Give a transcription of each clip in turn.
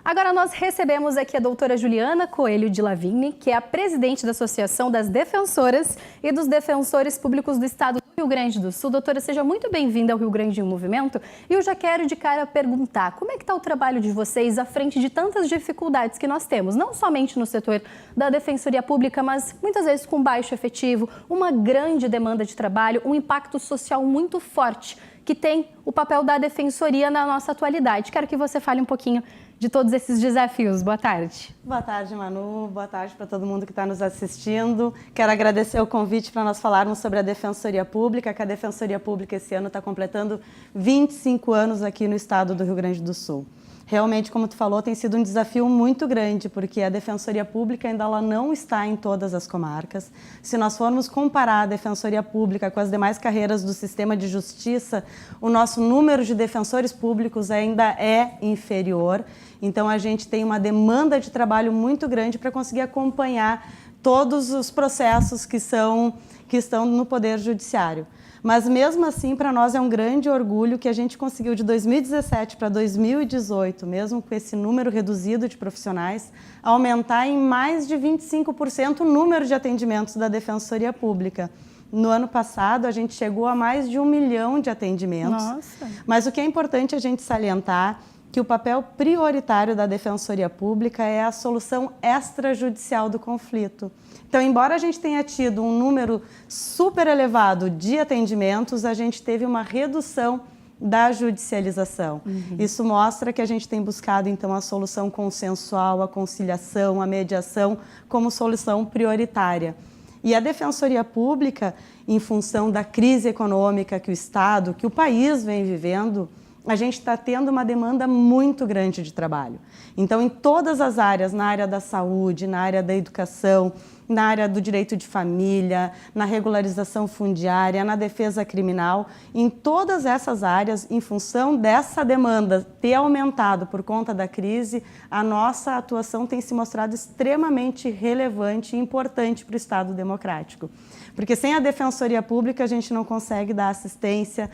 Agora nós recebemos aqui a doutora Juliana Coelho de Lavigne, que é a presidente da Associação das Defensoras e dos Defensores Públicos do Estado do Rio Grande do Sul. Doutora, seja muito bem-vinda ao Rio Grande em Movimento. E eu já quero de cara perguntar, como é que está o trabalho de vocês à frente de tantas dificuldades que nós temos, não somente no setor da Defensoria Pública, mas muitas vezes com baixo efetivo, uma grande demanda de trabalho, um impacto social muito forte, que tem o papel da Defensoria na nossa atualidade. Quero que você fale um pouquinho de todos esses desafios. Boa tarde. Boa tarde, Manu. Boa tarde para todo mundo que está nos assistindo. Quero agradecer o convite para nós falarmos sobre a Defensoria Pública, que a Defensoria Pública esse ano está completando 25 anos aqui no estado do Rio Grande do Sul. Realmente, como tu falou, tem sido um desafio muito grande, porque a Defensoria Pública ainda ela não está em todas as comarcas. Se nós formos comparar a Defensoria Pública com as demais carreiras do sistema de justiça, o nosso número de defensores públicos ainda é inferior. Então, a gente tem uma demanda de trabalho muito grande para conseguir acompanhar todos os processos que estão no Poder Judiciário. Mas, mesmo assim, para nós é um grande orgulho que a gente conseguiu, de 2017 para 2018, mesmo com esse número reduzido de profissionais, aumentar em mais de 25% o número de atendimentos da Defensoria Pública. No ano passado, a gente chegou a mais de 1 milhão de atendimentos. Nossa. Mas o que é importante a gente salientar que o papel prioritário da Defensoria Pública é a solução extrajudicial do conflito. Então, embora a gente tenha tido um número super elevado de atendimentos, a gente teve uma redução da judicialização. Isso mostra que a gente tem buscado, então, a solução consensual, a conciliação, a mediação como solução prioritária. E a Defensoria Pública, em função da crise econômica que o Estado, que o país vem vivendo, a gente está tendo uma demanda muito grande de trabalho. Então, em todas as áreas, na área da saúde, na área da educação, na área do direito de família, na regularização fundiária, na defesa criminal, em todas essas áreas, em função dessa demanda ter aumentado por conta da crise, a nossa atuação tem se mostrado extremamente relevante e importante para o Estado democrático. Porque sem a Defensoria Pública a gente não consegue dar assistência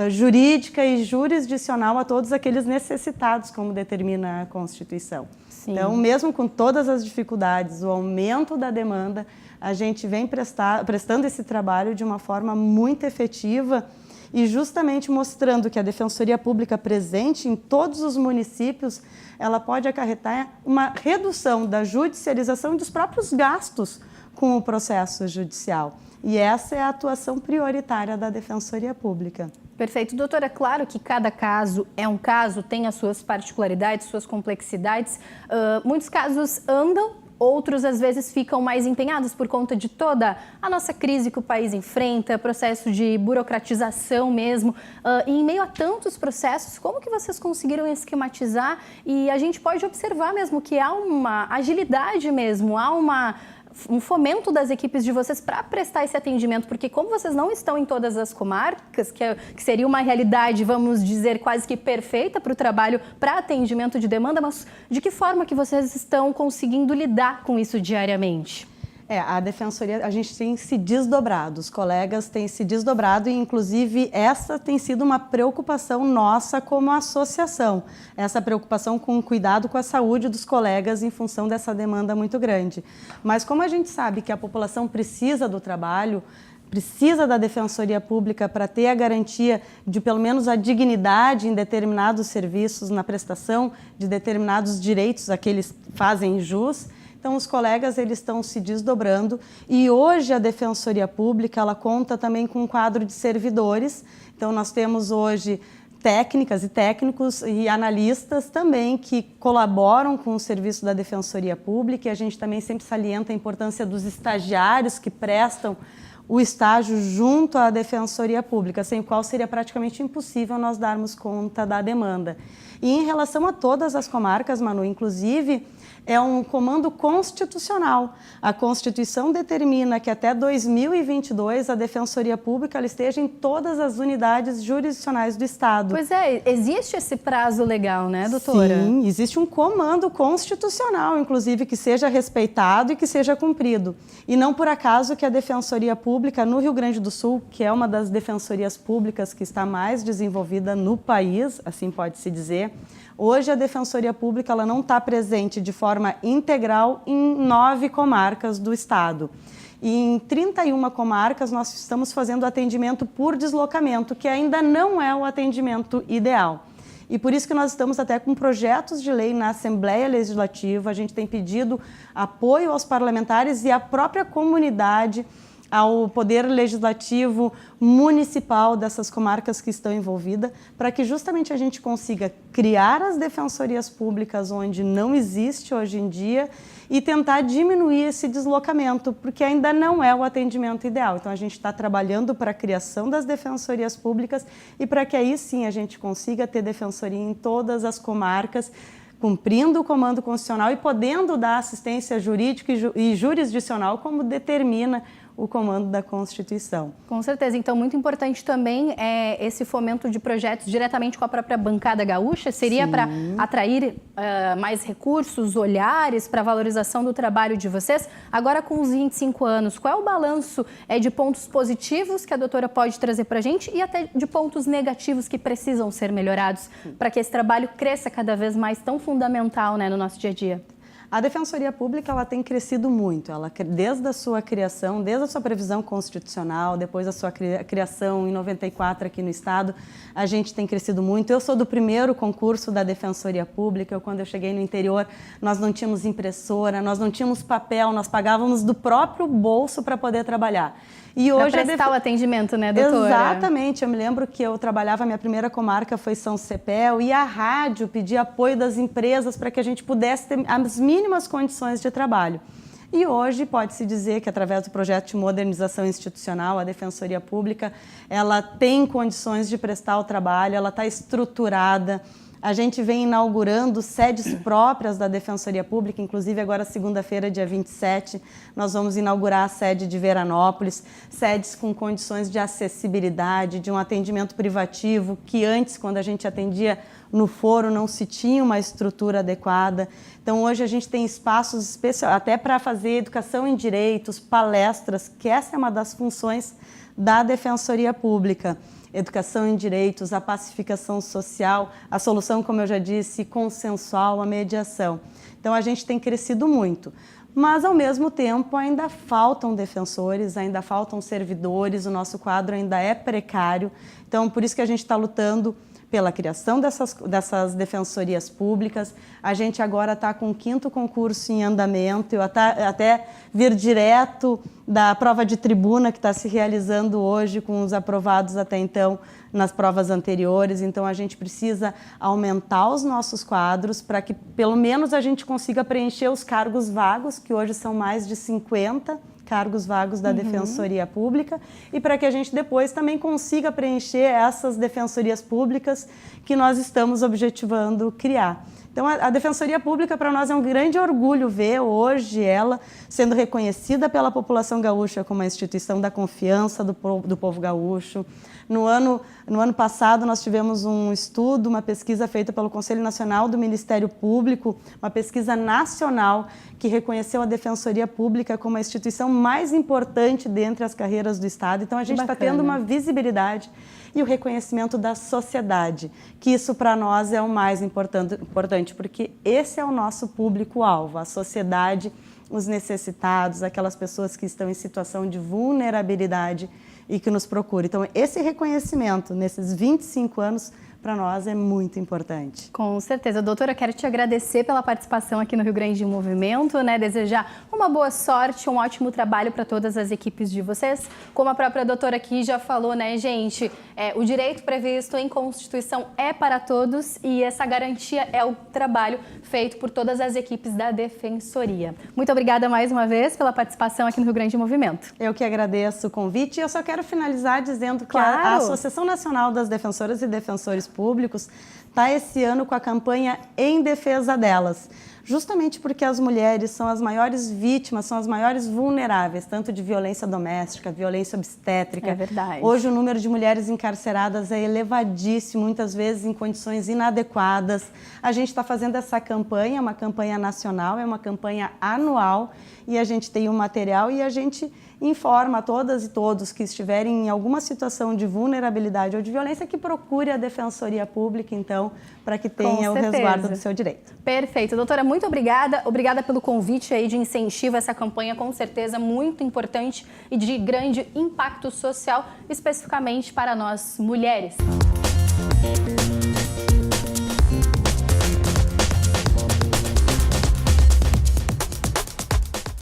jurídica e jurisdicional a todos aqueles necessitados, como determina a Constituição. Sim. Então, mesmo com todas as dificuldades, o aumento da demanda, a gente vem prestando esse trabalho de uma forma muito efetiva e justamente mostrando que a Defensoria Pública presente em todos os municípios, ela pode acarretar uma redução da judicialização e dos próprios gastos com o processo judicial. E essa é a atuação prioritária da Defensoria Pública. Perfeito. Doutora, é claro que cada caso é um caso, tem as suas particularidades, suas complexidades. Muitos casos andam, outros às vezes ficam mais empenhados por conta de toda a nossa crise que o país enfrenta, processo de burocratização mesmo. E em meio a tantos processos, como que vocês conseguiram esquematizar? E a gente pode observar mesmo que há uma agilidade mesmo, há um fomento das equipes de vocês para prestar esse atendimento, porque como vocês não estão em todas as comarcas, que seria uma realidade, vamos dizer, quase que perfeita para o trabalho, para atendimento de demanda, mas de que forma que vocês estão conseguindo lidar com isso diariamente? A Defensoria, a gente tem se desdobrado, os colegas têm se desdobrado e, inclusive, essa tem sido uma preocupação nossa como associação. Essa preocupação com o cuidado com a saúde dos colegas em função dessa demanda muito grande. Mas como a gente sabe que a população precisa do trabalho, precisa da Defensoria Pública para ter a garantia de, pelo menos, a dignidade em determinados serviços, na prestação de determinados direitos a que eles fazem jus. Então, os colegas eles estão se desdobrando e hoje a Defensoria Pública ela conta também com um quadro de servidores. Então, nós temos hoje técnicas e técnicos e analistas também que colaboram com o serviço da Defensoria Pública e a gente também sempre salienta a importância dos estagiários que prestam o estágio junto à Defensoria Pública, sem o qual seria praticamente impossível nós darmos conta da demanda. E em relação a todas as comarcas, Manu, inclusive, é um comando constitucional. A Constituição determina que até 2022 a Defensoria Pública ela esteja em todas as unidades jurisdicionais do Estado. Pois é, existe esse prazo legal, né, doutora? Sim, existe um comando constitucional, inclusive, que seja respeitado e que seja cumprido. E não por acaso que a Defensoria Pública no Rio Grande do Sul, que é uma das defensorias públicas que está mais desenvolvida no país, assim pode-se dizer, Hoje a Defensoria Pública ela não está presente de forma integral em 9 comarcas do estado. E em 31 comarcas nós estamos fazendo atendimento por deslocamento, que ainda não é o atendimento ideal. E por isso que nós estamos até com projetos de lei na Assembleia Legislativa, a gente tem pedido apoio aos parlamentares e à própria comunidade, ao Poder Legislativo Municipal dessas comarcas que estão envolvidas, para que justamente a gente consiga criar as defensorias públicas onde não existe hoje em dia e tentar diminuir esse deslocamento, porque ainda não é o atendimento ideal. Então a gente está trabalhando para a criação das defensorias públicas e para que aí sim a gente consiga ter defensoria em todas as comarcas, cumprindo o comando constitucional e podendo dar assistência jurídica e jurisdicional como determina o comando da Constituição. Com certeza. Então, muito importante também é esse fomento de projetos diretamente com a própria bancada gaúcha. Seria para atrair mais recursos, olhares para a valorização do trabalho de vocês. Agora, com os 25 anos, qual é o balanço de pontos positivos que a doutora pode trazer para a gente e até de pontos negativos que precisam ser melhorados para que esse trabalho cresça cada vez mais, tão fundamental, né, no nosso dia a dia? A Defensoria Pública ela tem crescido muito, desde a sua criação, desde a sua previsão constitucional, depois da sua criação em 94 aqui no Estado, a gente tem crescido muito. Eu sou do primeiro concurso da Defensoria Pública, quando eu cheguei no interior, nós não tínhamos impressora, nós não tínhamos papel, nós pagávamos do próprio bolso para poder trabalhar. E hoje para prestar o atendimento, né, doutora? Exatamente. Eu me lembro que eu trabalhava, minha primeira comarca foi São Cepel, e a rádio pedia apoio das empresas para que a gente pudesse ter as mínimas condições de trabalho. E hoje pode-se dizer que, através do projeto de modernização institucional, a Defensoria Pública, ela tem condições de prestar o trabalho, ela está estruturada. A gente vem inaugurando sedes próprias da Defensoria Pública, inclusive agora segunda-feira, dia 27, nós vamos inaugurar a sede de Veranópolis, sedes com condições de acessibilidade, de um atendimento privativo, que antes, quando a gente atendia no foro, não se tinha uma estrutura adequada. Então, hoje a gente tem espaços especiais, até para fazer educação em direitos, palestras, que essa é uma das funções da Defensoria Pública. Educação em direitos, a pacificação social, a solução, como eu já disse, consensual, a mediação. Então, a gente tem crescido muito. Mas, ao mesmo tempo, ainda faltam defensores, ainda faltam servidores, o nosso quadro ainda é precário. Então, por isso que a gente está lutando pela criação dessas defensorias públicas. A gente agora está com o 5º concurso em andamento, eu até vir direto da prova de tribuna que está se realizando hoje com os aprovados até então nas provas anteriores. Então, a gente precisa aumentar os nossos quadros para que, pelo menos, a gente consiga preencher os cargos vagos, que hoje são mais de 50 cargos vagos da Defensoria Pública, e para que a gente depois também consiga preencher essas defensorias públicas que nós estamos objetivando criar. Então, a Defensoria Pública, para nós, é um grande orgulho ver hoje ela sendo reconhecida pela população gaúcha como uma instituição da confiança do povo gaúcho. No ano passado, nós tivemos um estudo, uma pesquisa feita pelo Conselho Nacional do Ministério Público, uma pesquisa nacional que reconheceu a Defensoria Pública como a instituição mais importante dentre as carreiras do Estado. Então, a gente está tendo uma visibilidade e o reconhecimento da sociedade, que isso para nós é o mais importante, porque esse é o nosso público-alvo, a sociedade, os necessitados, aquelas pessoas que estão em situação de vulnerabilidade e que nos procuram. Então, esse reconhecimento nesses 25 anos, para nós é muito importante. Com certeza. Doutora, quero te agradecer pela participação aqui no Rio Grande em Movimento, né? Desejar uma boa sorte, um ótimo trabalho para todas as equipes de vocês. Como a própria doutora aqui já falou, né, gente? O direito previsto em Constituição é para todos e essa garantia é o trabalho feito por todas as equipes da Defensoria. Muito obrigada mais uma vez pela participação aqui no Rio Grande em Movimento. Eu que agradeço o convite e eu só quero finalizar dizendo que a Associação Nacional das Defensoras e Defensores Públicos está esse ano com a campanha Em Defesa Delas, justamente porque as mulheres são as maiores vítimas, são as maiores vulneráveis, tanto de violência doméstica, violência obstétrica. É verdade. Hoje o número de mulheres encarceradas é elevadíssimo, muitas vezes em condições inadequadas. A gente está fazendo essa campanha, uma campanha nacional, é uma campanha anual, e a gente tem um material e a gente informa a todas e todos que estiverem em alguma situação de vulnerabilidade ou de violência que procure a Defensoria Pública, então, para que tenha o resguardo do seu direito. Perfeito. Doutora, muito obrigada. Obrigada pelo convite aí de incentivo a essa campanha, com certeza muito importante e de grande impacto social, especificamente para nós mulheres.